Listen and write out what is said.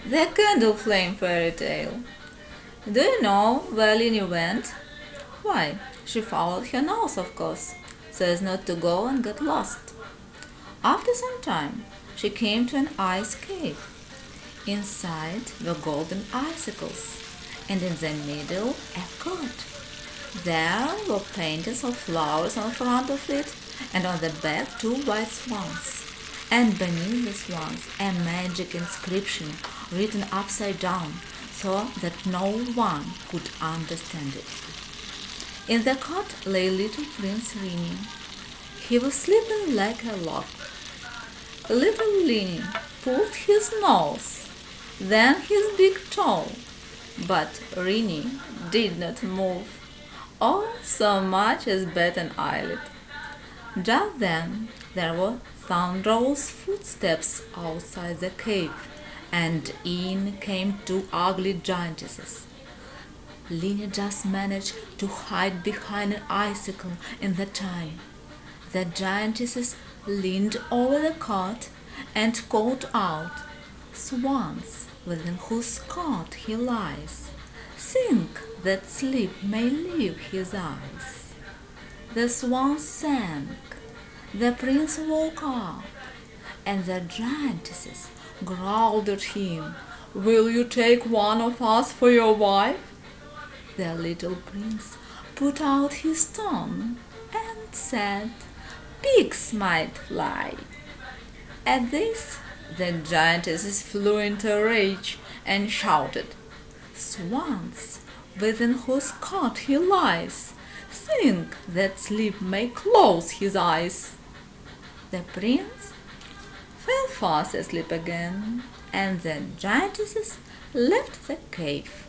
The Candle Flame Fairy Tale. Do you know where Linny went? Why, she followed her nose, of course, so as not to go and get lost. After some time, she came to an ice cave. Inside were golden icicles, and in the middle a court. There were paintings of flowers on front of it, and on the back two white swans, and beneath the swans a magic inscription written upside down so that no one could understand it. In the cot lay little Prince Rini. He was sleeping like a log. Little Rini pulled his nose, then his big toe, but Rini did not move, or so much as bat an eyelid. Just then there were thunderous footsteps outside the cave, and in came two ugly giantesses. Lina just managed to hide behind an icicle in the time. The giantesses leaned over the cot and called out, "Swans, within whose cot he lies, think that sleep may leave his eyes." The swans sang, the prince woke up, and the giantesses growled at him, "Will you take one of us for your wife?" The little prince put out his tongue and said, "Pigs might fly." At this, the giantesses flew into a rage and shouted, "Swans, within whose cot he lies, think that sleep may close his eyes." The prince fell fast asleep again, and the giantesses left the cave.